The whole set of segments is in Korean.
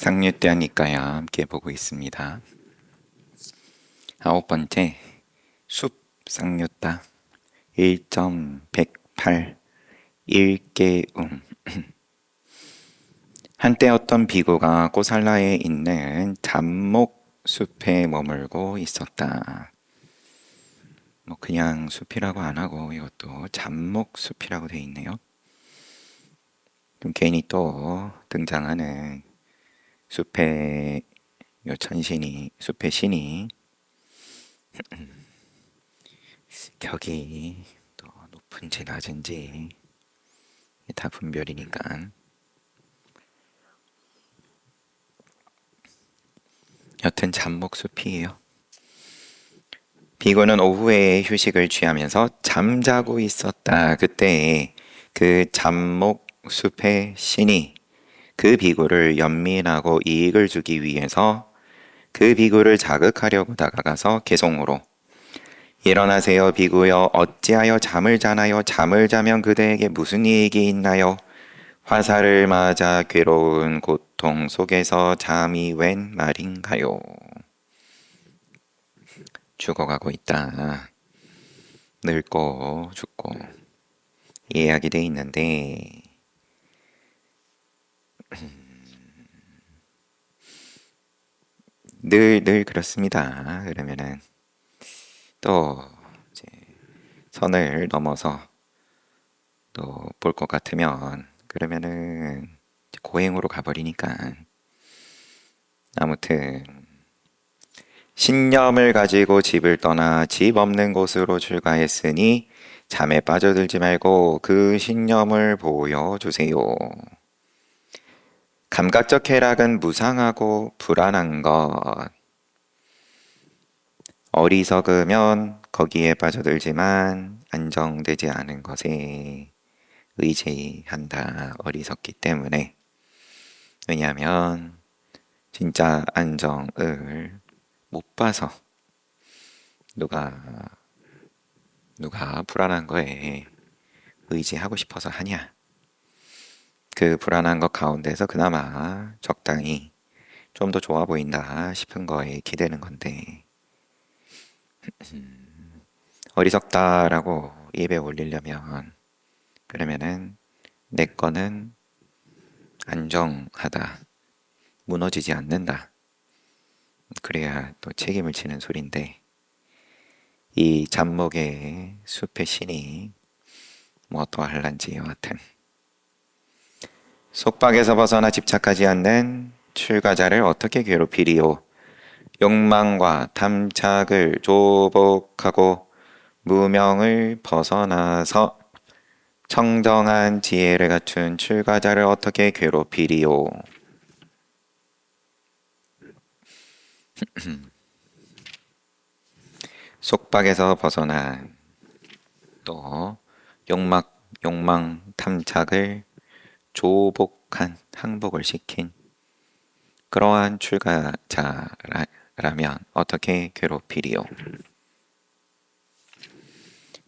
상류대학니까야 함께 보고 있습니다. 9번째 숲 상류따 1.108 일개움. 한때 어떤 비구가 고살라에 있는 잡목 숲에 머물고 있었다. 뭐 그냥 숲이라고 안 하고 이것도 잡목 숲이라고 돼 있네요. 그럼 괜히 또 등장하는 숲의 요 천신이, 숲의 신이 격이 또 높은지 낮은지 다 분별이니까. 여튼 잡목숲이에요. 비구는 오후에 휴식을 취하면서 잠자고 있었다. 그때 그 잡목숲의 신이 그 비구를 연민하고 이익을 주기 위해서 그 비구를 자극하려고 다가가서 개송으로 일어나세요 비구여, 어찌하여 잠을 자나요? 잠을 자면 그대에게 무슨 이익이 있나요? 화살을 맞아 괴로운 고통 속에서 잠이 웬 말인가요? 죽어가고 있다. 늙고 죽고 이야기 돼 있는데 늘 그렇습니다. 그러면은 또 이제 선을 넘어서 또 볼 것 같으면 그러면은 고행으로 가버리니까. 아무튼 신념을 가지고 집을 떠나 집 없는 곳으로 출가했으니 잠에 빠져들지 말고 그 신념을 보여주세요. 감각적 쾌락은 무상하고 불안한 것. 어리석으면 거기에 빠져들지만 안정되지 않은 것에 의지한다. 어리석기 때문에. 왜냐하면 진짜 안정을 못 봐서. 누가 불안한 거에 의지하고 싶어서 하냐? 그 불안한 것 가운데서 그나마 적당히 좀 더 좋아 보인다 싶은 거에 기대는 건데, 어리석다라고 입에 올리려면 그러면은 내 거는 안정하다, 무너지지 않는다, 그래야 또 책임을 지는 소린데, 이 잡목의 숲의 신이 뭐 어떠할란지 여하튼 속박에서 벗어나 집착하지 않는 출가자를 어떻게 괴롭히리요? 욕망과 탐착을 조복하고 무명을 벗어나서 청정한 지혜를 갖춘 출가자를 어떻게 괴롭히리요? 속박에서 벗어난 또 욕망, 탐착을 조복한, 항복을 시킨 그러한 출가자라면 어떻게 괴롭히리요?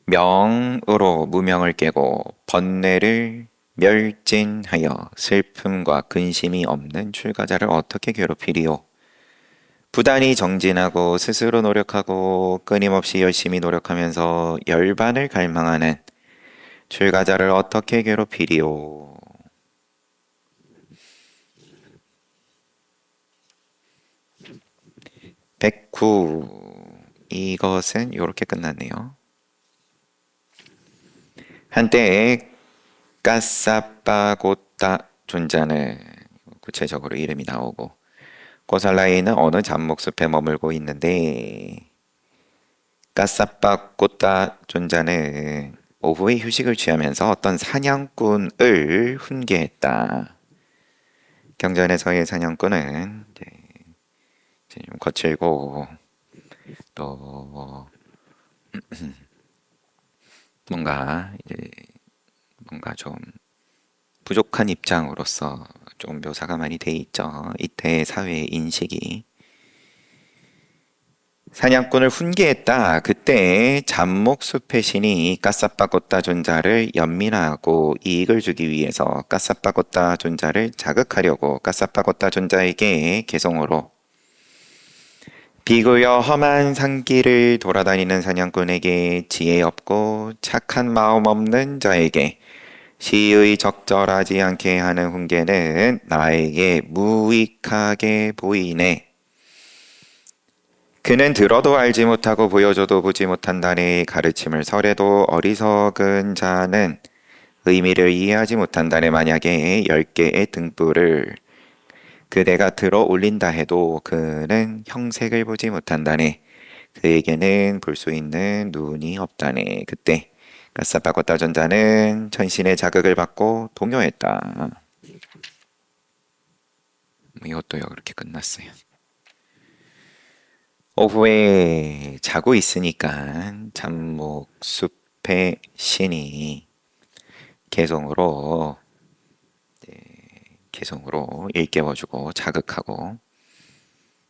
명으로 무명을 깨고 번뇌를 멸진하여 슬픔과 근심이 없는 출가자를 어떻게 괴롭히리요? 부단히 정진하고 스스로 노력하고 끊임없이 열심히 노력하면서 열반을 갈망하는 출가자를 어떻게 괴롭히리요? 109. 이것은 이렇게 끝났네요. 한때 까사빠고따 존자는 구체적으로 이름이 나오고 고살라에 있는 어느 잡목숲에 머물고 있는데, 까사빠고따 존자는 오후에 휴식을 취하면서 어떤 사냥꾼을 훈계했다. 경전에서의 사냥꾼은 이제 좀 거칠고 또 뭔가 좀 부족한 입장으로서 좀 묘사가 많이 돼 있죠. 이때 사회의 인식이 사냥꾼을 훈계했다. 그때 잡목숲의 신이 까싸빠꼬따 존자를 연민하고 이익을 주기 위해서 까싸빠꼬따 존자를 자극하려고 까싸빠꼬따 존자에게 개성으로 비구여 험한 산길을 돌아다니는 사냥꾼에게 지혜 없고 착한 마음 없는 자에게 시의 적절하지 않게 하는 훈계는 나에게 무익하게 보이네. 그는 들어도 알지 못하고 보여줘도 보지 못한다네. 가르침을 설해도 어리석은 자는 의미를 이해하지 못한다네. 만약에 10개의 등불을 그대가 들어 올린다 해도 그는 형색을 보지 못한다네. 그에게는 볼 수 있는 눈이 없다네. 그때 까싸바꼬따 전자는 천신의 자극을 받고 동요했다. 이것도요, 그렇게 끝났어요. 오후에 자고 있으니까 잡목숲의 신이 개성으로 일깨워주고 자극하고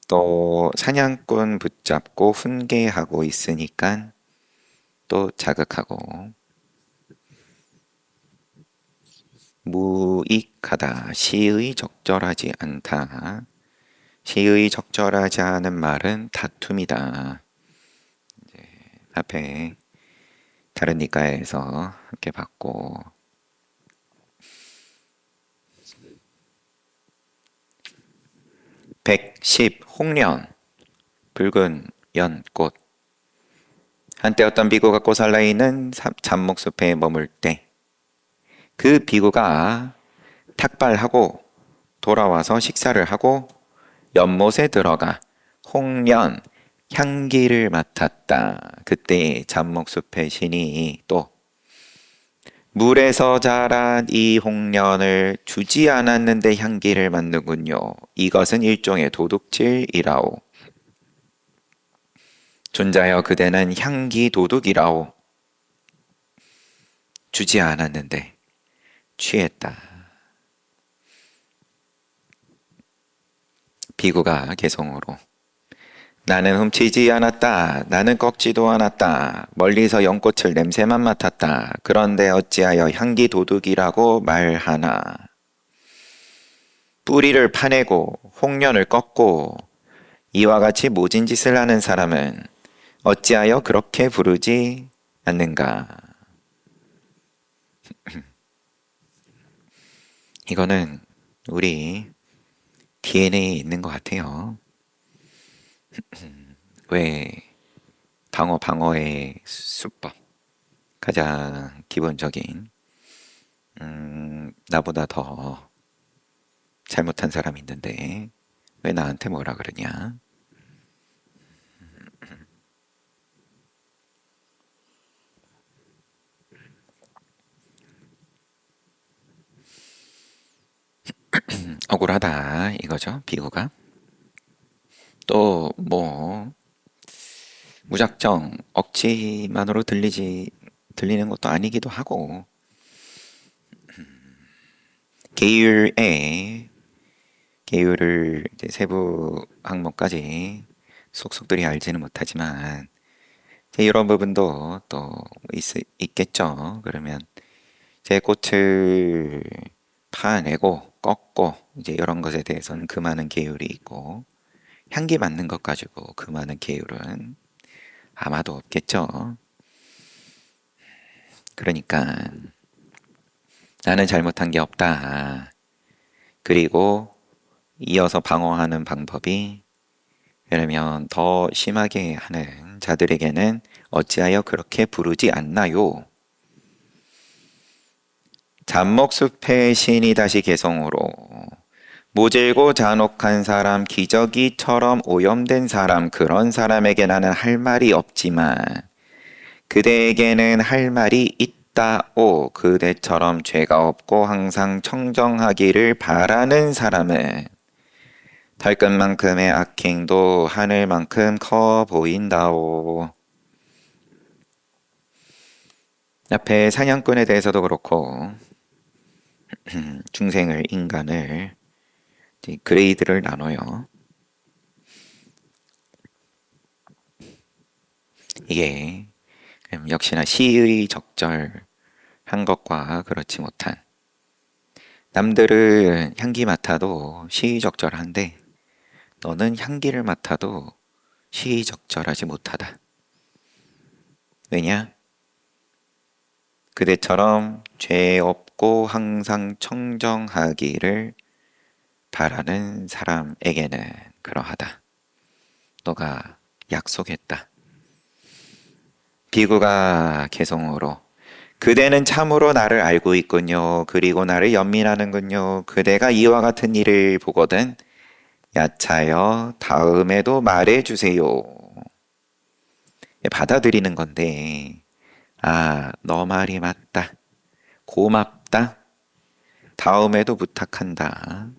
또 사냥꾼 붙잡고 훈계하고 있으니까 또 자극하고 무익하다, 시의 적절하지 않다. 시의 적절하지 않은 말은 다툼이다. 앞에 다른 니까에서 이렇게 봤고 110 홍련 붉은 연꽃 한때 어떤 비구가 꼬살라 있는 잡목숲에 머물 때 그 비구가 탁발하고 돌아와서 식사를 하고 연못에 들어가 홍련 향기를 맡았다. 그때 잡목숲의 신이 또 물에서 자란 이 홍련을 주지 않았는데 향기를 맡는군요. 이것은 일종의 도둑질이라오. 존자여 그대는 향기 도둑이라오. 주지 않았는데 취했다. 비구가 개성으로 나는 훔치지 않았다. 나는 꺾지도 않았다. 멀리서 연꽃을 냄새만 맡았다. 그런데 어찌하여 향기 도둑이라고 말하나. 뿌리를 파내고 홍련을 꺾고 이와 같이 모진 짓을 하는 사람은 어찌하여 그렇게 부르지 않는가. 이거는 우리 DNA에 있는 것 같아요. 왜 방어의 수법 가장 기본적인 나보다 더 잘못한 사람이 있는데 왜 나한테 뭐라 그러냐. 억울하다 이거죠. 비구가 또 뭐 무작정 억지만으로 들리는 것도 아니기도 하고 계율을 이제 세부 항목까지 속속들이 알지는 못하지만 이런 부분도 또 있겠죠. 그러면 제 꽃을 파내고 꺾고 이제 이런 것에 대해서는 그 많은 계율이 있고 향기 맡는 것 가지고 그 많은 계율은 아마도 없겠죠. 그러니까 나는 잘못한 게 없다. 그리고 이어서 방어하는 방법이 왜냐면 더 심하게 하는 자들에게는 어찌하여 그렇게 부르지 않나요? 잡목숲의 신이 다시 개성으로 모질고 잔혹한 사람, 기저귀처럼 오염된 사람, 그런 사람에게 나는 할 말이 없지만 그대에게는 할 말이 있다오. 그대처럼 죄가 없고 항상 청정하기를 바라는 사람은 달끝만큼의 악행도 하늘만큼 커 보인다오. 앞에 사냥꾼에 대해서도 그렇고 인간을 그레이드를 나눠요. 이게 역시나 시의 적절한 것과 그렇지 못한, 남들은 향기 맡아도 시의 적절한데 너는 향기를 맡아도 시의 적절하지 못하다. 왜냐? 그대처럼 죄 없고 항상 청정하기를 바라는 사람에게는 그러하다. 너가 약속했다. 비구가 개성으로 그대는 참으로 나를 알고 있군요. 그리고 나를 연민하는군요. 그대가 이와 같은 일을 보거든 야차여 다음에도 말해주세요. 받아들이는 건데, 아, 너 말이 맞다. 고맙다. 다음에도 부탁한다.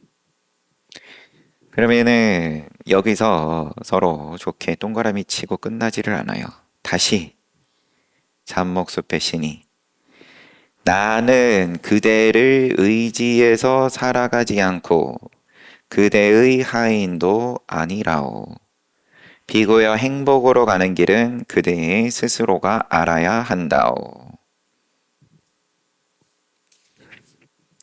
그러면은 여기서 서로 좋게 동그라미 치고 끝나지를 않아요. 다시 잠목숲의 신이 나는 그대를 의지해서 살아가지 않고 그대의 하인도 아니라오. 비고여 행복으로 가는 길은 그대의 스스로가 알아야 한다오.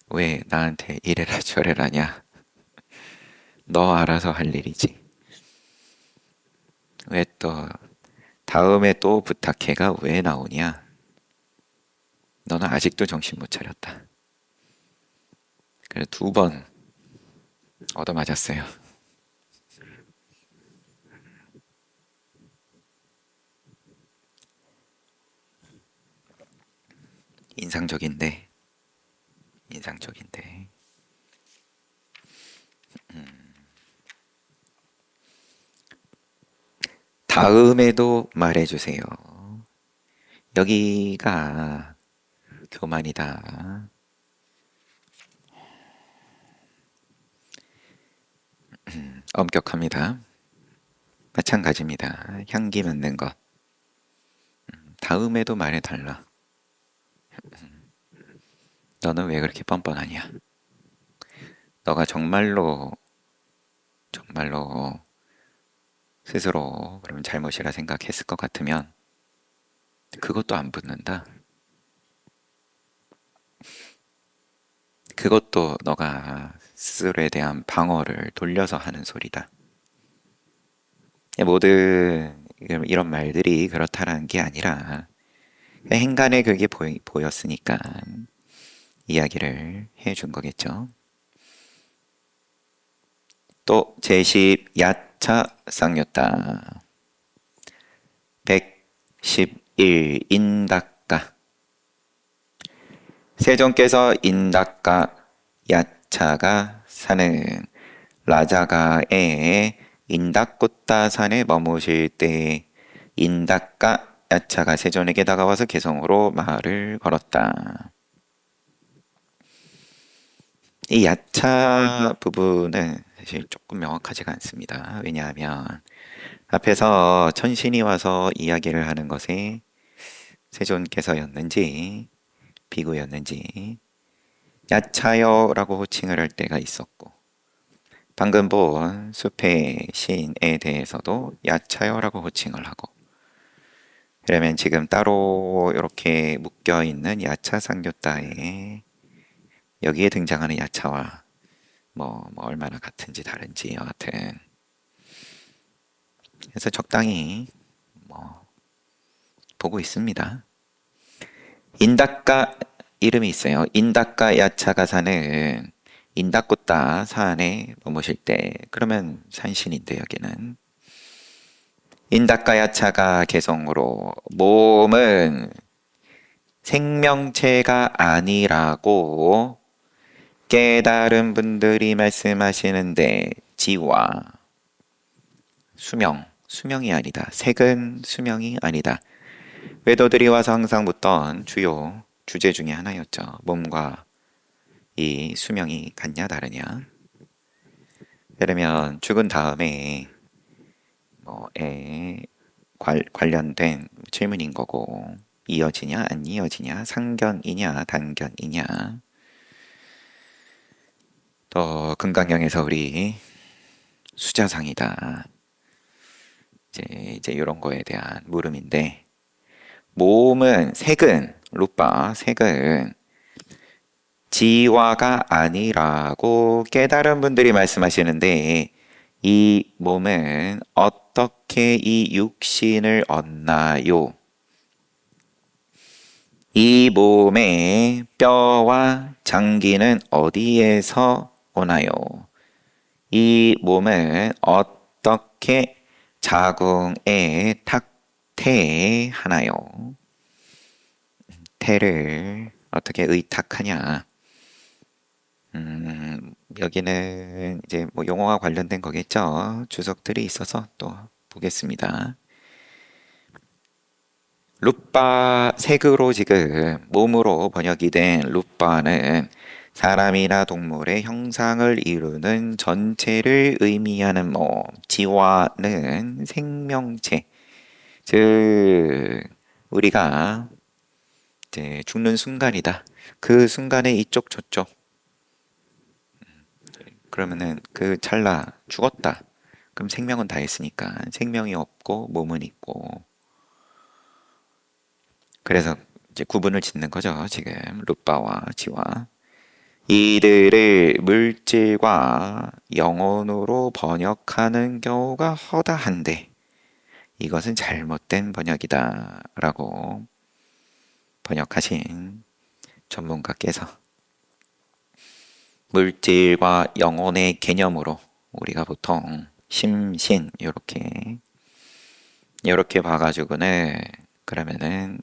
왜 나한테 이래라 저래라냐? 너 알아서 할 일이지. 왜 또 다음에 또 부탁해가 왜 나오냐? 너는 아직도 정신 못 차렸다. 그래 2번 얻어맞았어요. 인상적인데. 다음에도 말해주세요. 여기가 교만이다. 엄격합니다. 마찬가지입니다. 향기 맡는 것. 다음에도 말해달라. 너는 왜 그렇게 뻔뻔하냐? 너가 정말로 스스로 그러면 잘못이라 생각했을 것 같으면 그것도 안 붙는다. 그것도 너가 스스로에 대한 방어를 돌려서 하는 소리다. 모든 이런 말들이 그렇다라는 게 아니라 행간에 그게 보였으니까 이야기를 해준 거겠죠. 또 제10 야차 쌍였다. 111 인다까. 세종께서 인다까 야차가 사는 라자가의 인다꽃다 산에 머무실 때 인다까 야차가 세존에게 다가와서 개성으로 말을 걸었다. 이 야차 부분은 사실 조금 명확하지가 않습니다. 왜냐하면 앞에서 천신이 와서 이야기를 하는 것에 세존께서였는지 비구였는지 야차여라고 호칭을 할 때가 있었고, 방금 본 숲의 시인에 대해서도 야차여라고 호칭을 하고, 그러면 지금 따로 이렇게 묶여 있는 야차 상교따에 여기에 등장하는 야차와 뭐 얼마나 같은지 다른지 여하튼, 그래서 적당히 보고 있습니다. 인다까 이름이 있어요. 인다까 야차가 사는 인다꽃다 산에 머무실 때, 그러면 산신인데 여기는 인다까 야차가 개성으로 몸은 생명체가 아니라고 깨달은 분들이 말씀하시는데 지와 수명이 아니다. 색은 수명이 아니다. 외도들이 와서 항상 묻던 주요 주제 중에 하나였죠. 몸과 이 수명이 같냐 다르냐. 그러면 죽은 다음에 뭐에 관련된 질문인 거고, 이어지냐 안 이어지냐, 상견이냐 단견이냐. 또 금강경에서 우리 수자상이다. 이제 이런 거에 대한 물음인데, 몸은 색은 루빠 색은 지화가 아니라고 깨달은 분들이 말씀하시는데, 이 몸은 어떻게 이 육신을 얻나요? 이 몸의 뼈와 장기는 어디에서 오나요? 이 몸은 어떻게 자궁에 탁태하나요? 태를 어떻게 의탁하냐? 여기는 이제 뭐 용어와 관련된 거겠죠. 주석들이 있어서 또 보겠습니다. 루빠 색으로 지금 몸으로 번역이 된 루빠는 사람이나 동물의 형상을 이루는 전체를 의미하는 몸, 지화는 생명체, 즉 우리가 이제 죽는 순간이다. 그 순간에 이쪽 저쪽 그러면은 그 찰나 죽었다. 그럼 생명은 다 했으니까 생명이 없고 몸은 있고 그래서 이제 구분을 짓는 거죠. 지금 루빠와 지화. 이들을 물질과 영혼으로 번역하는 경우가 허다한데 이것은 잘못된 번역이다 라고 번역하신 전문가께서 물질과 영혼의 개념으로 우리가 보통 심신 이렇게 봐가지고는 그러면은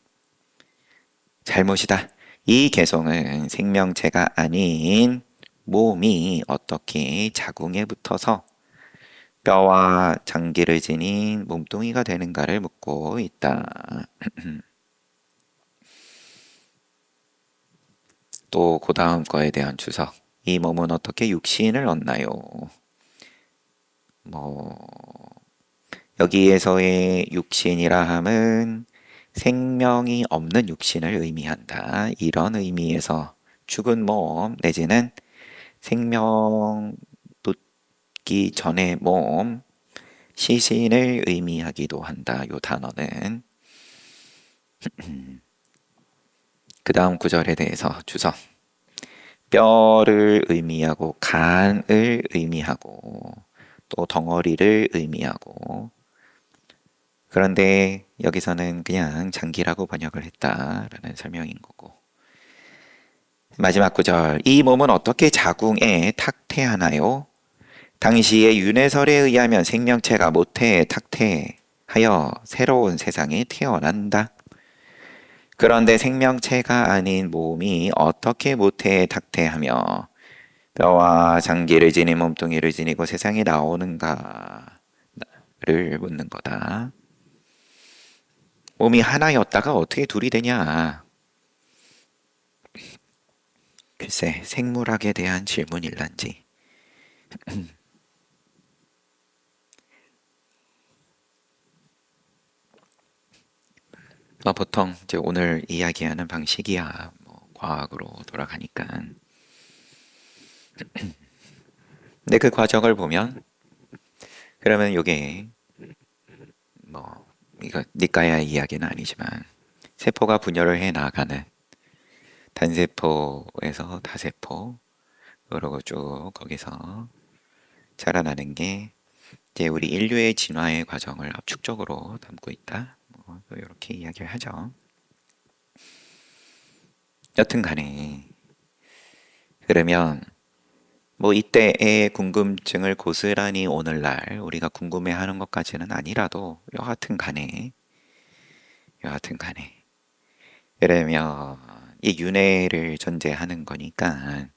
잘못이다. 이 개성은 생명체가 아닌 몸이 어떻게 자궁에 붙어서 뼈와 장기를 지닌 몸뚱이가 되는가를 묻고 있다. 또 그 다음 거에 대한 주석. 이 몸은 어떻게 육신을 얻나요? 뭐 여기에서의 육신이라 함은 생명이 없는 육신을 의미한다. 이런 의미에서 죽은 몸 내지는 생명 돋기 전의 몸, 시신을 의미하기도 한다. 요 단어는 그 다음 구절에 대해서 주석. 뼈를 의미하고 간을 의미하고 또 덩어리를 의미하고 그런데 여기서는 그냥 장기라고 번역을 했다라는 설명인 거고 마지막 구절 이 몸은 어떻게 자궁에 탁태하나요? 당시의 윤회설에 의하면 생명체가 모태에 탁태하여 새로운 세상에 태어난다. 그런데 생명체가 아닌 몸이 어떻게 모태에 탁태하며 뼈와 장기를 지닌 몸뚱이를 지니고 세상에 나오는가를 묻는 거다. 몸이 하나였다가 어떻게 둘이 되냐? 글쎄, 생물학에 대한 질문일란지. 보통 이제 오늘 이야기하는 방식이야. 뭐 과학으로 돌아가니까. 근데 그 과정을 보면 그러면 요게 뭐 이거 니까야 이야기는 아니지만 세포가 분열을 해 나가는 단세포에서 다세포 그러고 쭉 거기서 자라나는 게 이제 우리 인류의 진화의 과정을 압축적으로 담고 있다. 뭐 이렇게 이야기를 하죠. 여튼 간에 그러면 뭐 이때의 궁금증을 고스란히 오늘날 우리가 궁금해하는 것까지는 아니라도 여하튼 간에 그러면 이 윤회를 전제하는 거니까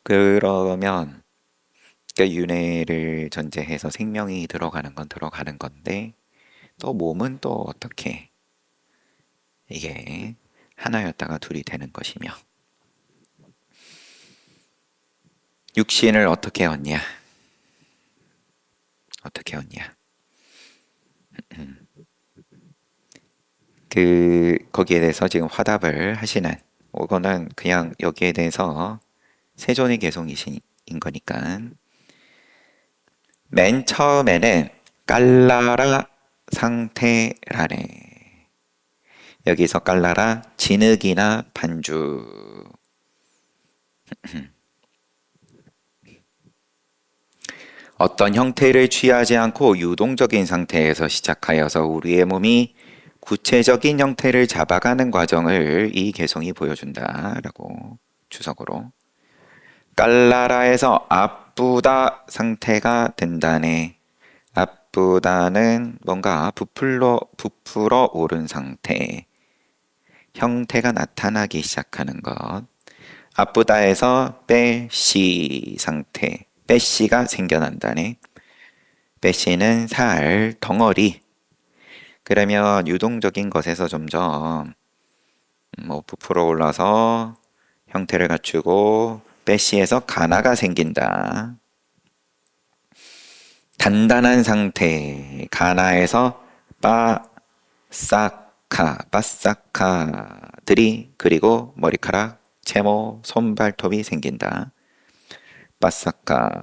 그러면 그 윤회를 전제해서 생명이 들어가는 건 들어가는 건데 또 몸은 또 어떻게 이게 하나였다가 둘이 되는 것이며 육신을 어떻게 얻냐? 어떻게 얻냐? 거기에 대해서 지금 화답을 하시는 이거는 그냥 여기에 대해서 세존의 개성이신 거니까 맨 처음에는 깔라라 상태라네. 여기서 깔라라 진흙이나 반주. 어떤 형태를 취하지 않고 유동적인 상태에서 시작하여서 우리의 몸이 구체적인 형태를 잡아가는 과정을 이 개성이 보여준다라고 주석으로. 깔라라에서 아프다 상태가 된다네. 아프다는 뭔가 부풀어 오른 상태, 형태가 나타나기 시작하는 것. 아프다에서 빼씨 상태, 빼씨가 생겨난다네. 빼씨는 살, 덩어리. 그러면 유동적인 것에서 점점 부풀어 올라서 형태를 갖추고 빼씨에서 가나가 생긴다. 단단한 상태, 가나에서 바싹카들이 그리고 머리카락, 채모, 손발톱이 생긴다. 바싹카,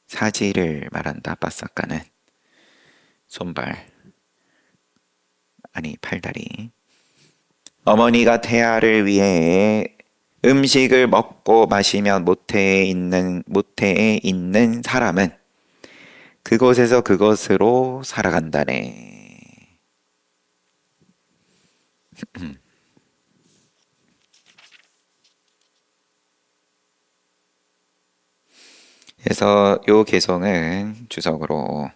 사지를 말한다. 바싹카는 손발, 아니 팔다리. 어머니가 태아를 위해 음식을 먹고 마시며 모태에 있는 사람은 그곳에서 그것으로 살아간다네. 그래서 요 개성은 주석으로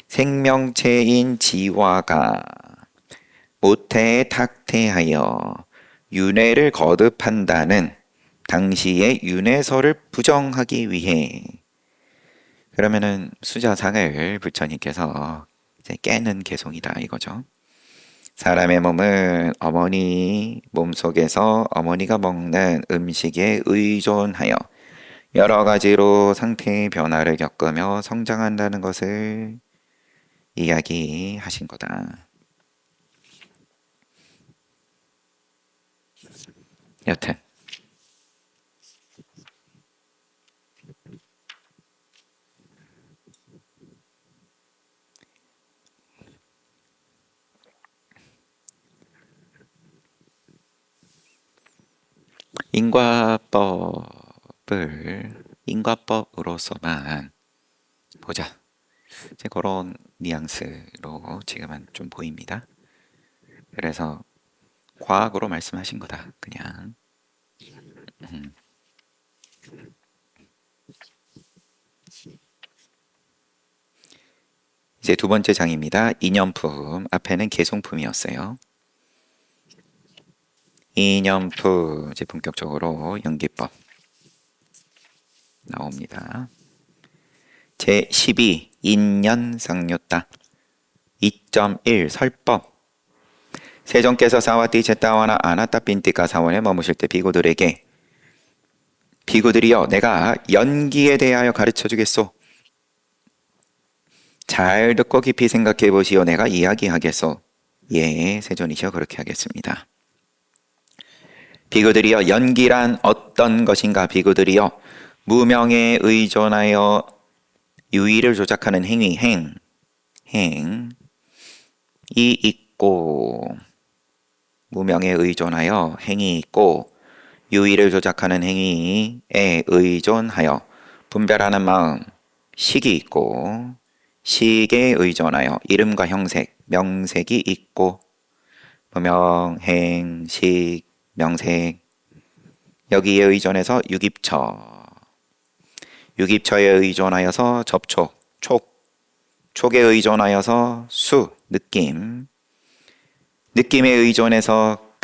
생명체인 지화가 모태에 탁태하여 윤회를 거듭한다는 당시의 윤회설을 부정하기 위해. 그러면은 수자상을 부처님께서 이제 깨는 개성이다 이거죠. 사람의 몸은 어머니 몸속에서 어머니가 먹는 음식에 의존하여 여러 가지로 상태의 변화를 겪으며 성장한다는 것을 이야기하신 거다. 여튼 인과법으로서만 보자. 이제 그런 뉘앙스로 지금은 좀 보입니다. 그래서 과학으로 말씀하신 거다. 그냥. 이제 두 번째 장입니다. 이념품. 앞에는 개송품이었어요. 이념품. 이제 본격적으로 연기법 나옵니다. 제12 인연상뇨따 2.1 설법. 세종께서 사와띠 제따와나 아나따 빈띠가 사원에 머무실 때 비구들이여 내가 연기에 대하여 가르쳐 주겠소. 잘 듣고 깊이 생각해 보시오. 내가 이야기하겠소. 예, 세존이시여 그렇게 하겠습니다. 비구들이여 연기란 어떤 것인가. 비구들이여 무명에 의존하여 유의를 조작하는 행위 행이 있고, 무명에 의존하여 행이 있고 유의를 조작하는 행위에 의존하여 분별하는 마음 식이 있고, 식에 의존하여 이름과 형색 명색이 있고, 무명, 행, 식, 명색. 여기에 의존해서 유깁처에 의존하여서 접촉, 촉에 의존하여서 느낌에 의존해서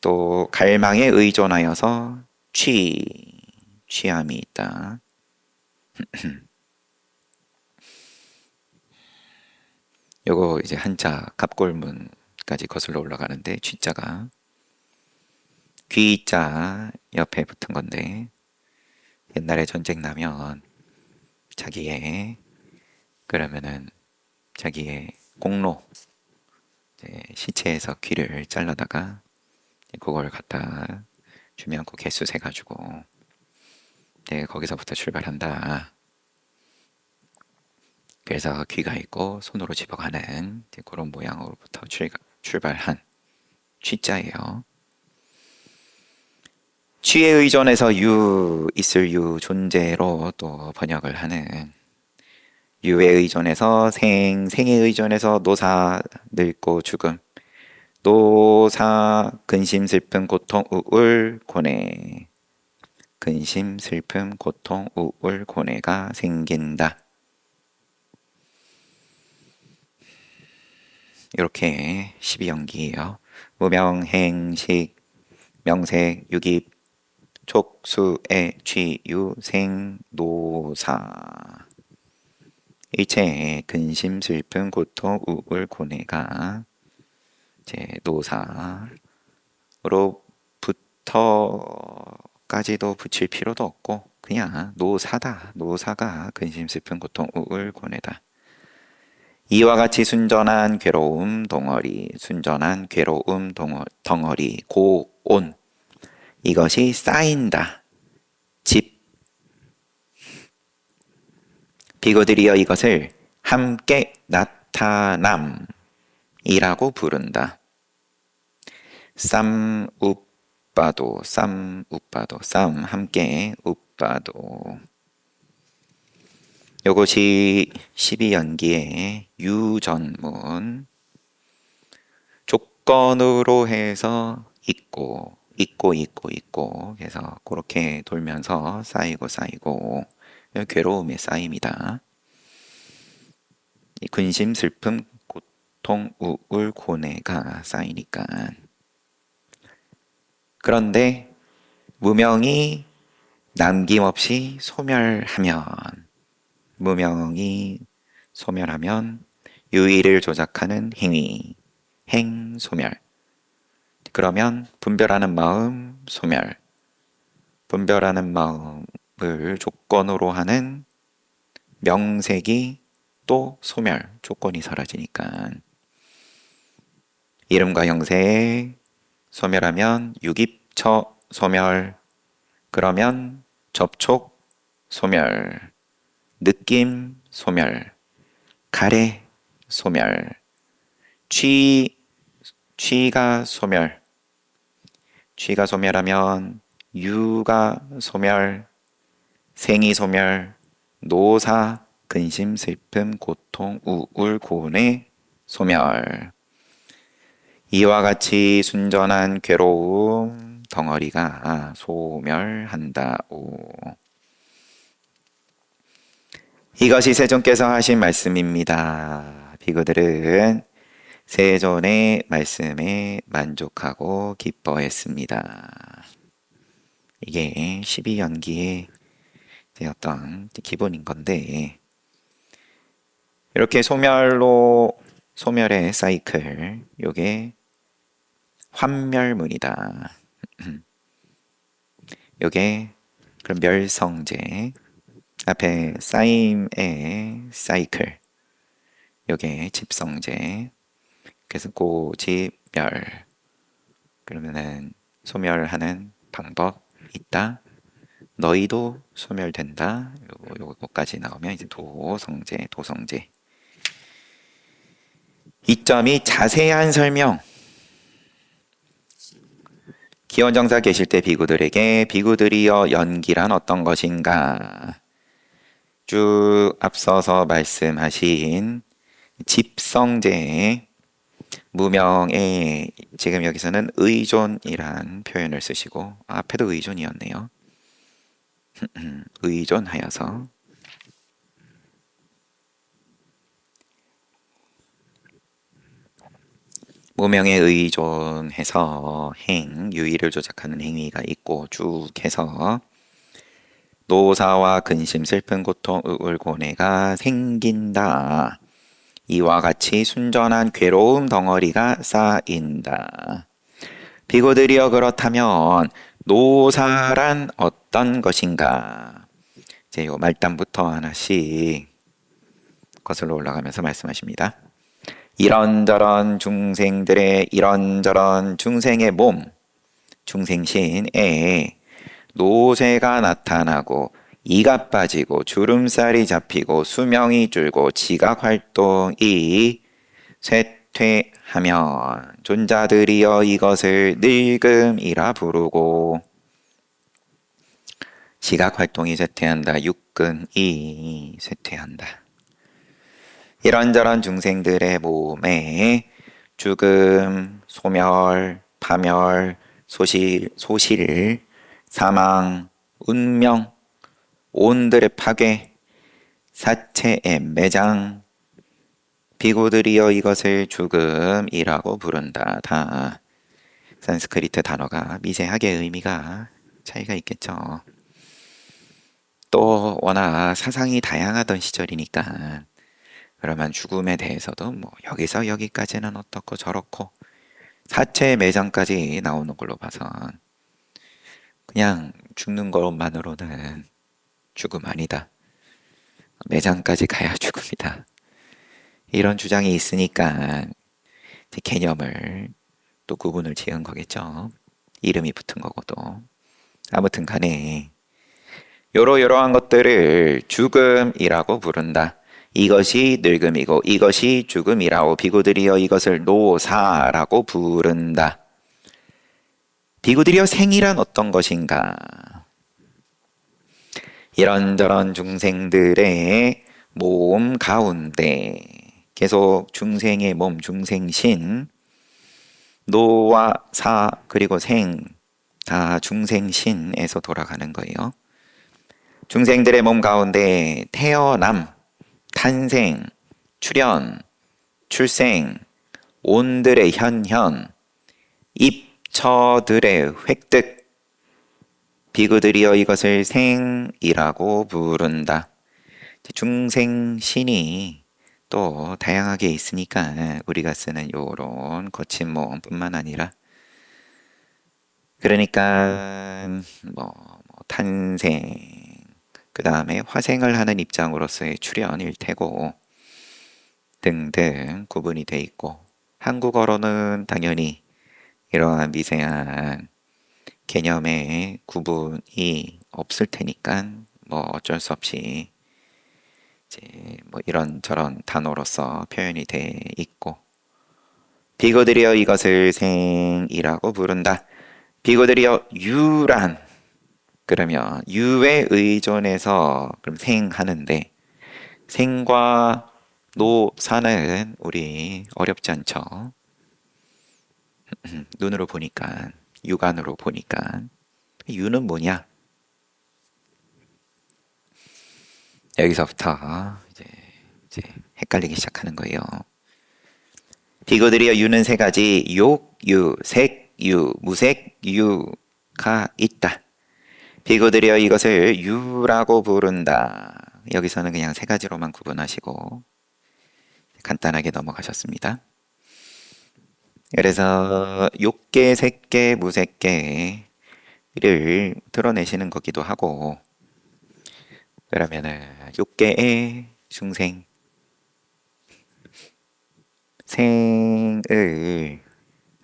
또 갈망에 의존하여서 취함이 있다. 요거 이제 한자 갑골문까지 거슬러 올라가는데 쥐자가 귀자 옆에 붙은 건데, 옛날에 전쟁 나면 자기의 공로, 시체에서 귀를 잘라다가 그걸 갖다 주면 그 개수 세 가지고 네, 거기서부터 출발한다. 그래서 귀가 있고 손으로 집어가는 그런 모양으로부터 출발한 취자예요. 취에 의존해서 유, 있을 유 존재로 또 번역을 하는 유에 의존해서 생에 의존해서 노사, 늙고 죽음, 노사, 근심, 슬픔, 고통, 우울, 고뇌, 근심, 슬픔, 고통, 우울, 고뇌가 생긴다. 이렇게 12연기예요. 무명행식, 명색, 유깁, 촉수애, 취유, 생, 노사. 일체의 근심, 슬픔, 고통, 우울, 고뇌가 이제 노사로부터까지도 붙일 필요도 없고 그냥 노사다. 노사가 근심, 슬픔, 고통, 우울, 고뇌다. 이와 같이 순전한 괴로움 덩어리, 순전한 괴로움 덩어리, 고온 이것이 쌓인다. 집 비고들이여 이것을 함께 나타남이라고 부른다. 쌈우빠도 쌈 함께 우빠도 요것이 12연기의 유전문 조건으로 해서 있고 그래서 그렇게 돌면서 쌓이고 괴로움의 쌓임이다. 근심, 슬픔, 고통, 우울, 고뇌가 쌓이니까. 그런데 무명이 남김없이 소멸하면 유의를 조작하는 행위, 행소멸. 그러면 분별하는 마음 소멸. 분별하는 마음을 조건으로 하는 명색이 또 소멸, 조건이 사라지니까. 이름과 형색 소멸하면 유깁처 소멸. 그러면 접촉 소멸, 느낌 소멸, 가래 소멸, 취가 소멸. 취가 소멸하면 유가 소멸, 생이 소멸, 노사, 근심, 슬픔, 고통, 우울, 고뇌, 소멸. 이와 같이 순전한 괴로움 덩어리가 소멸한다오. 이것이 세존께서 하신 말씀입니다. 비구들은 세존의 말씀에 만족하고 기뻐했습니다. 이게 12연기의 어떤 기본인 건데 이렇게 소멸의 사이클 요게 환멸문이다. 요게 그럼 멸성제 앞에 쌓임의 사이클 요게 집성제 그래서 고집멸 그러면은 소멸하는 방법 있다. 너희도 소멸된다. 요거까지 나오면 이제 도성제. 이점이 자세한 설명. 기원정사 계실 때 비구들에게 비구들이여 연기란 어떤 것인가 쭉 앞서서 말씀하신 집성제의 무명의 지금 여기서는 의존이란 표현을 쓰시고 앞에도 의존이었네요. 의존하여서 무명에 의존해서 유의를 조작하는 행위가 있고 쭉 해서 노사와 근심, 슬픈 고통, 우울, 고뇌가 생긴다. 이와 같이 순전한 괴로움 덩어리가 쌓인다. 비고들이여 그렇다면 노사란 어떤 것인가? 이제 요 말단부터 하나씩 거슬러 올라가면서 말씀하십니다. 이런저런 중생들의 이런저런 중생의 몸, 중생신에 노쇠가 나타나고 이가 빠지고 주름살이 잡히고 수명이 줄고 지각활동이 쇠퇴하면 존자들이여 이것을 늙음이라 부르고. 지각활동이 쇠퇴한다. 육근이 쇠퇴한다. 이런저런 중생들의 몸에 죽음, 소멸, 파멸, 소실, 사망, 운명, 온들의 파괴, 사체의 매장, 비구들이여 이것을 죽음이라고 부른다. 다 산스크리트 단어가 미세하게 의미가 차이가 있겠죠. 또 워낙 사상이 다양하던 시절이니까 그러면 죽음에 대해서도 뭐 여기서 여기까지는 어떻고 저렇고 사체 매장까지 나오는 걸로 봐서 그냥 죽는 것만으로는 죽음 아니다. 매장까지 가야 죽음이다. 이런 주장이 있으니까 개념을 또 구분을 지은 거겠죠. 이름이 붙은 거고도. 아무튼 간에 요러요러한 것들을 죽음이라고 부른다. 이것이 늙음이고 이것이 죽음이라고 비구들이여 이것을 노사라고 부른다. 비구들이여 생이란 어떤 것인가? 이런저런 중생들의 몸 가운데 계속 중생의 몸, 중생신, 노와 사 그리고 생 다 중생신에서 돌아가는 거예요. 중생들의 몸 가운데 태어남, 탄생, 출현, 출생, 온들의 현현, 입처들의 획득, 비구들이여 이것을 생이라고 부른다. 중생신이 또 다양하게 있으니까 우리가 쓰는 요런 거친 몸뿐만 아니라 그러니까 탄생 그 다음에 화생을 하는 입장으로서의 출현일 테고 등등 구분이 돼 있고 한국어로는 당연히 이러한 미세한 개념의 구분이 없을 테니까 어쩔 수 없이 이제 이런저런 단어로서 표현이 돼 있고 비구들이여 이것을 생이라고 부른다. 비구들이여 유란 그러면 유에 의존해서 그럼 생하는데 생과 노사는 우리 어렵지 않죠. 눈으로 보니까 육안으로 보니까 유는 뭐냐? 여기서부터 이제 헷갈리기 시작하는 거예요. 비구들이여 유는 세 가지 욕유, 색유, 무색유가 있다. 비구들이여 이것을 유라고 부른다. 여기서는 그냥 세 가지로만 구분하시고 간단하게 넘어가셨습니다. 그래서 욕계, 색계, 무색계를 드러내시는 거기도 하고 그러면은 욕계의 중생 생을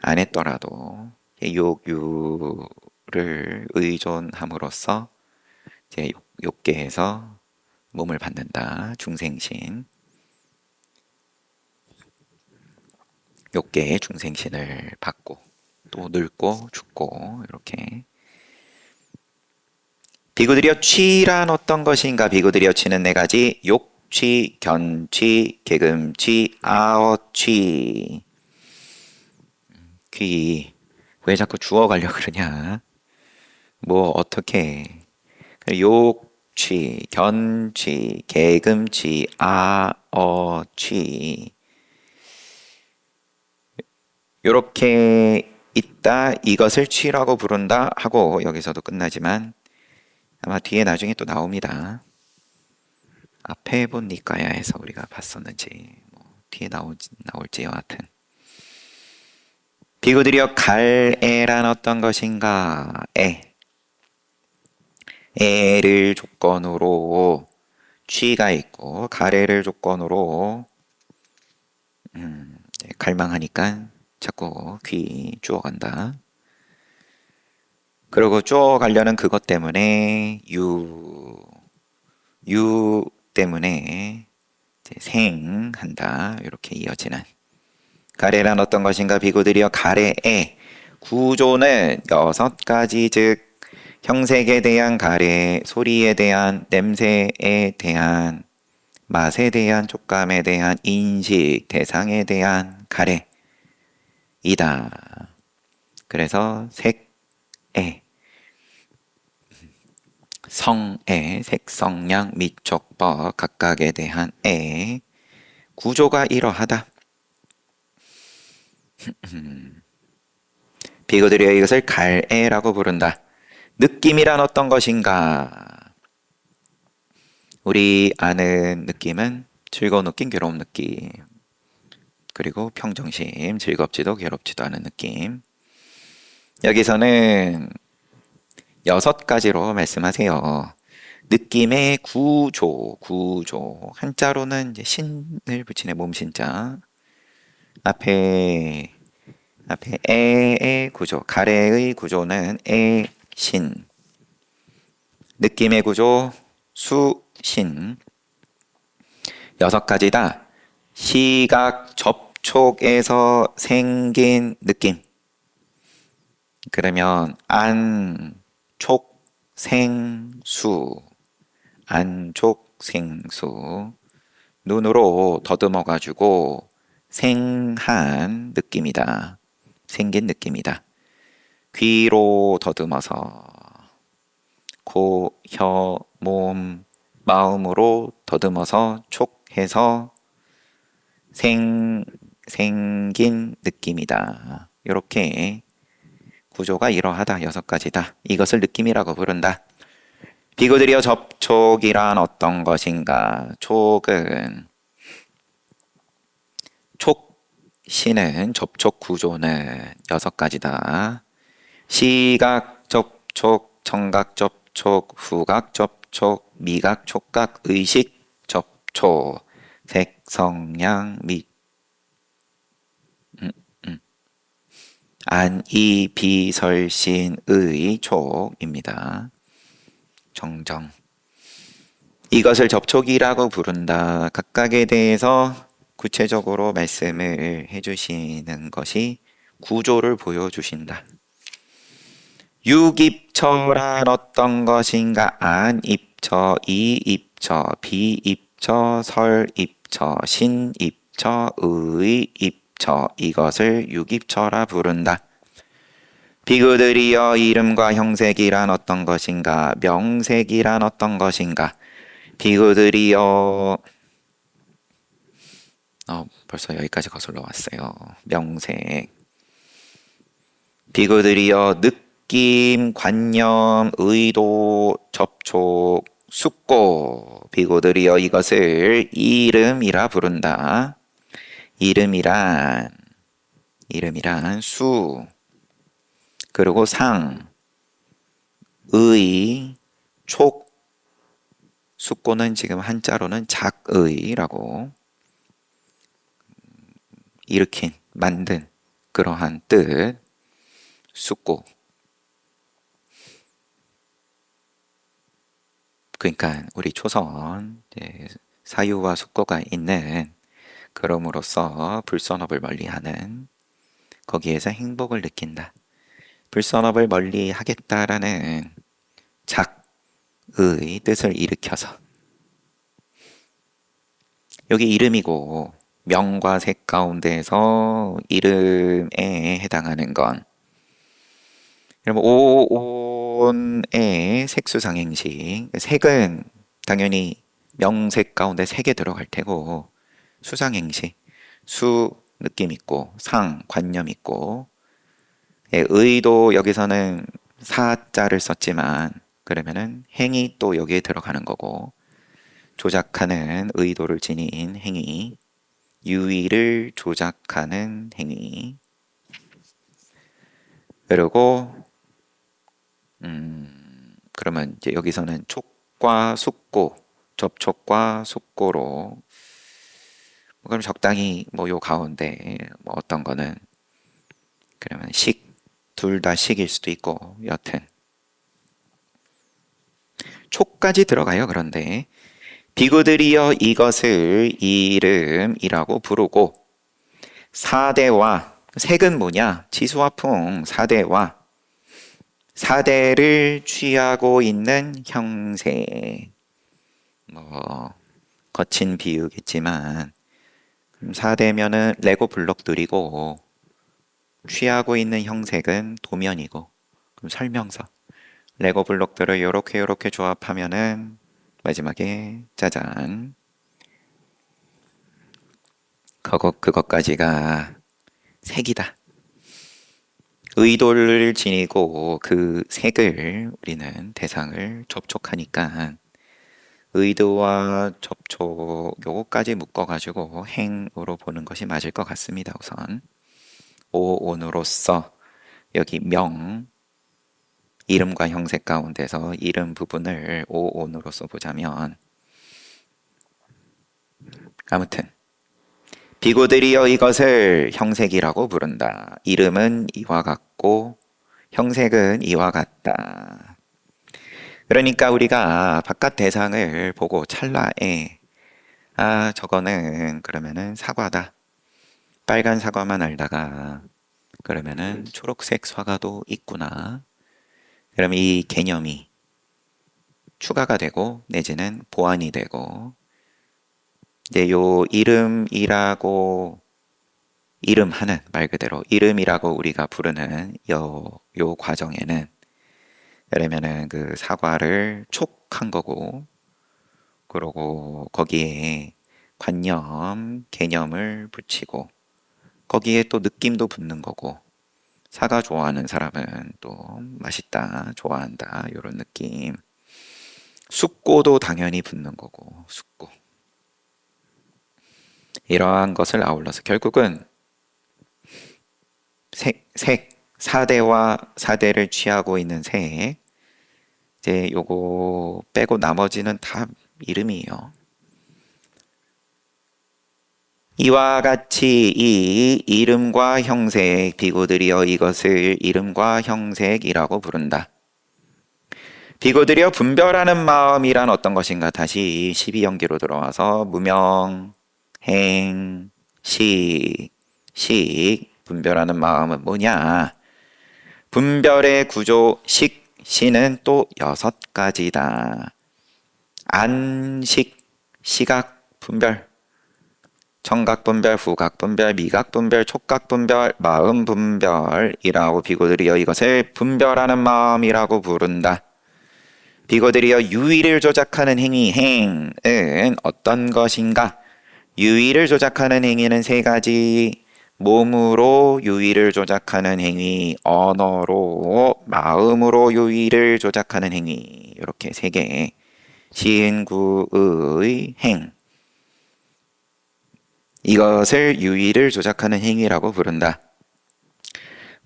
안 했더라도 욕유를 의존함으로써 이제 욕계에서 몸을 받는다. 중생신 욕계의 중생신을 받고 또 늙고 죽고 이렇게 비구들이여 취란 어떤 것인가? 비구들이여 취는 네 가지 욕취, 견취, 계금취, 아어취. 귀 왜 자꾸 주워가려 그러냐? 어떻게 욕취, 견취, 계금취, 아어취 요렇게 있다. 이것을 취라고 부른다 하고 여기서도 끝나지만 아마 뒤에 나중에 또 나옵니다. 앞에 본 니까야에서 우리가 봤었는지 뒤에 나올지 여하튼 비구들이여 갈애란 어떤 것인가? 애를 조건으로 취가 있고 갈애를 조건으로 갈망하니까 자꾸 귀 주워간다. 그리고 쭉 가려는 그것 때문에 유 때문에 이제 생한다. 이렇게 이어지는. 가래란 어떤 것인가 비고들이여 가래의 구조는 6가지 즉 형색에 대한 가래, 소리에 대한 냄새에 대한 맛에 대한 촉감에 대한 인식, 대상에 대한 가래이다. 그래서 색에 성에 색성량 및 촉법 각각에 대한 에 구조가 이러하다. 비고들이여 이것을 갈애라고 부른다. 느낌이란 어떤 것인가? 우리 아는 느낌은 즐거운 느낌, 괴로운 느낌, 그리고 평정심, 즐겁지도 괴롭지도 않은 느낌. 여기서는 6가지로 말씀하세요. 느낌의 구조. 한자로는 이제 신을 붙이네, 몸신자. 앞에 에의 구조, 가래의 구조는 에, 신. 느낌의 구조, 수, 신. 6가지다. 시각 접촉에서 생긴 느낌. 그러면 안, 촉, 생, 수. 안, 촉, 생, 수. 눈으로 더듬어 가지고 생한 느낌이다. 생긴 느낌이다. 귀로 더듬어서 코, 혀, 몸, 마음으로 더듬어서 촉해서 생긴 느낌이다. 이렇게 구조가 이러하다. 6가지다. 이것을 느낌이라고 부른다. 비고들이여 접촉이란 어떤 것인가? 촉은 촉시는 접촉 구조는 6가지다. 시각 접촉, 청각 접촉, 후각 접촉, 미각 촉각, 의식 접촉, 색, 성량, 및 안, 이, 비, 설, 신, 의, 촉입니다. 정정. 이것을 접촉이라고 부른다. 각각에 대해서 구체적으로 말씀을 해주시는 것이 구조를 보여주신다. 육입처란 어떤 것인가? 안입처, 이입처, 비입처, 설입처, 신입처, 의입처. 이것을 육입처라 부른다. 비구들이여 이름과 형색이란 어떤 것인가? 명색이란 어떤 것인가? 비구들이여 벌써 여기까지 거슬러 왔어요. 명색. 비구들이여 느낌, 관념, 의도, 접촉, 숙고. 비구들이여 이것을 이름이라 부른다. 이름이란 수, 그리고 상, 의, 촉, 숙고는 지금 한자로는 작의라고 일으킨, 만든 그러한 뜻, 숙고. 그러니까 우리 초선 사유와 숙고가 있는, 그럼으로써 불선업을 멀리하는, 거기에서 행복을 느낀다. 불선업을 멀리 하겠다라는 작의 뜻을 일으켜서, 여기 이름이고 명과 색 가운데에서 이름에 해당하는 건, 그럼 오온의 색수상행식, 색은 당연히 명색 가운데 색에 들어갈 테고, 수상행식, 수 느낌 있고, 상 관념 있고, 의도 여기서는 사자를 썼지만 그러면은 행이 또 여기에 들어가는 거고, 조작하는 의도를 지닌 행위, 유의를 조작하는 행위. 그리고 그러면 이제 여기서는 촉과 숙고, 접촉과 숙고로, 그럼 적당히 요 가운데 어떤 거는 그러면 둘 다 식일 수도 있고, 여튼 초까지 들어가요. 그런데 비구들이여 이것을 이름이라고 부르고 사대와 색은 뭐냐? 지수와풍 사대와 사대를 취하고 있는 형세. 뭐 거친 비유겠지만 사대면은 레고 블록들이고 취하고 있는 형색은 도면이고 그럼 설명서. 레고 블록들을 요렇게 조합하면은 마지막에 짜잔. 그것까지가 색이다. 의도를 지니고 그 색을 우리는 대상을 접촉하니까 의도와 접촉 요거까지 묶어가지고 행으로 보는 것이 맞을 것 같습니다. 우선 오온으로서 여기 명 이름과 형색 가운데서 이름 부분을 오온으로서 보자면 아무튼 비구들이여 이것을 형색이라고 부른다. 이름은 이와 같고 형색은 이와 같다. 그러니까 우리가 바깥 대상을 보고 찰나에 저거는 그러면은 사과다. 빨간 사과만 알다가 그러면은 초록색 사과도 있구나. 그럼 이 개념이 추가가 되고 내지는 보완이 되고 이제 요 이름이라고 이름하는 말 그대로 이름이라고 우리가 부르는 요 과정에는 그러면은 그 사과를 촉한 거고 그러고 거기에 관념, 개념을 붙이고 거기에 또 느낌도 붙는 거고 사과 좋아하는 사람은 또 맛있다, 좋아한다 이런 느낌. 숫고도 당연히 붙는 거고 숫고. 이러한 것을 아울러서 결국은 사대와 사대를 취하고 있는 색. 이제 요거 빼고 나머지는 다 이름이에요. 이와 같이 이 이름과 형색 비구들이여 이것을 이름과 형색이라고 부른다. 비구들이여 분별하는 마음이란 어떤 것인가? 다시 12연기로 들어와서 무명, 행, 식 분별하는 마음은 뭐냐? 분별의 구조 시는 또 6가지다. 안식, 시각 분별, 청각 분별, 후각 분별, 미각 분별, 촉각 분별, 마음 분별이라고 비구들이여 이것을 분별하는 마음이라고 부른다. 비구들이여 유의를 조작하는 행은 어떤 것인가? 유의를 조작하는 행위는 3가지. 몸으로 유의를 조작하는 행위, 언어로, 마음으로 유의를 조작하는 행위. 이렇게 3개. 시인구의 행. 이것을 유의를 조작하는 행위라고 부른다.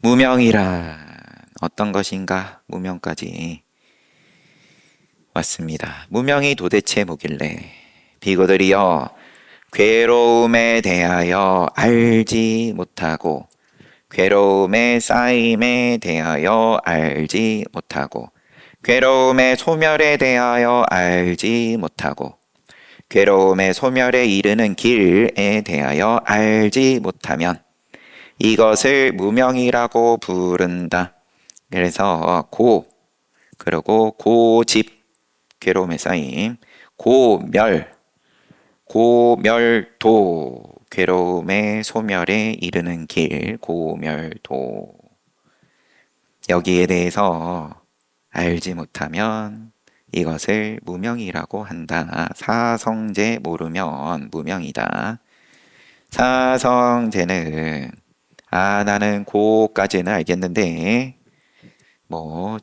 무명이란 어떤 것인가? 무명까지 왔습니다. 무명이 도대체 뭐길래? 비구들이여 괴로움에 대하여 알지 못하고 괴로움의 쌓임에 대하여 알지 못하고 괴로움의 소멸에 대하여 알지 못하고 괴로움의 소멸에 이르는 길에 대하여 알지 못하면 이것을 무명이라고 부른다. 그래서 그리고 고집 괴로움의 쌓임 고멸도 괴로움의 소멸에 이르는 길 고멸도. 여기에 대해서 알지 못하면 이것을 무명이라고 한다. 사성제 모르면 무명이다. 사성제는 나는 고까지는 알겠는데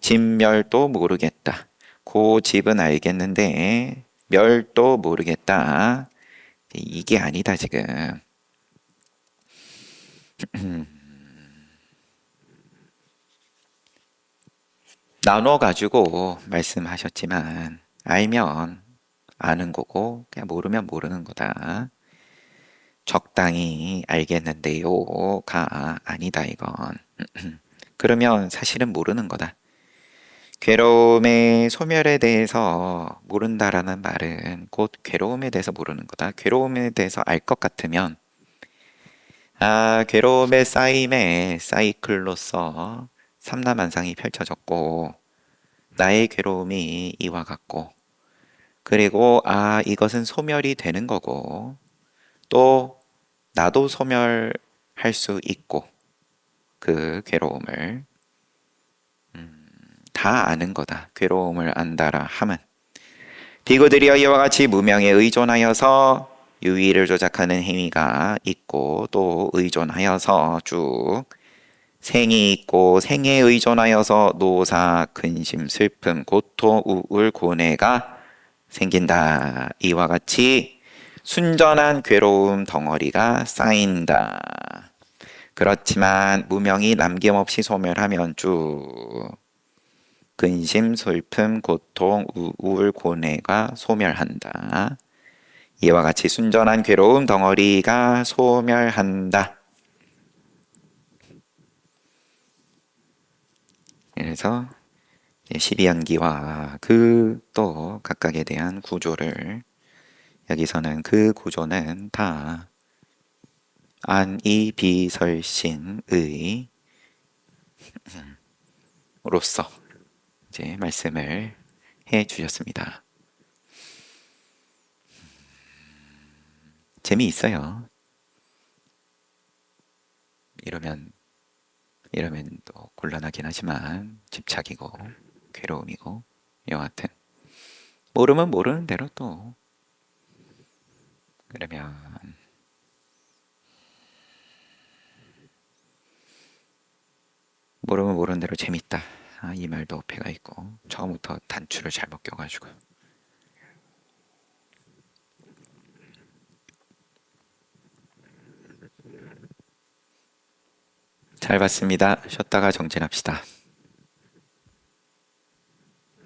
진멸도 모르겠다. 고집은 알겠는데 멸도 모르겠다. 이게 아니다 지금. 나눠가지고 말씀하셨지만 알면 아는 거고 그냥 모르면 모르는 거다. 적당히 알겠는데요가 아니다 이건. 그러면 사실은 모르는 거다. 괴로움의 소멸에 대해서 모른다라는 말은 곧 괴로움에 대해서 모르는 거다. 괴로움에 대해서 알 것 같으면 괴로움의 쌓임의 사이클로서 삼라만상이 펼쳐졌고 나의 괴로움이 이와 같고 그리고 이것은 소멸이 되는 거고 또 나도 소멸할 수 있고 그 괴로움을 다 아는 거다. 괴로움을 안다라 함은 비구들이여 이와 같이 무명에 의존하여서 유의를 조작하는 행위가 있고 또 의존하여서 쭉 생이 있고 생에 의존하여서 노사, 근심, 슬픔, 고통, 우울, 고뇌가 생긴다. 이와 같이 순전한 괴로움 덩어리가 쌓인다. 그렇지만 무명이 남김없이 소멸하면 쭉 근심, 슬픔, 고통, 우울, 고뇌가 소멸한다. 이와 같이 순전한 괴로움 덩어리가 소멸한다. 그래서 12연기와 그 또 각각에 대한 구조를 여기서는 그 구조는 다 안이비설신의 로서 이제 말씀을 해 주셨습니다. 재미있어요. 이러면 또 곤란하긴 하지만 집착이고 괴로움이고 여하튼 모르면 모르는 대로 또 그러면 모르면 모르는 대로 재밌다. 이 말도 어폐가 있고 처음부터 단추를 잘못 껴가지고 잘 봤습니다. 쉬었다가 정진합시다.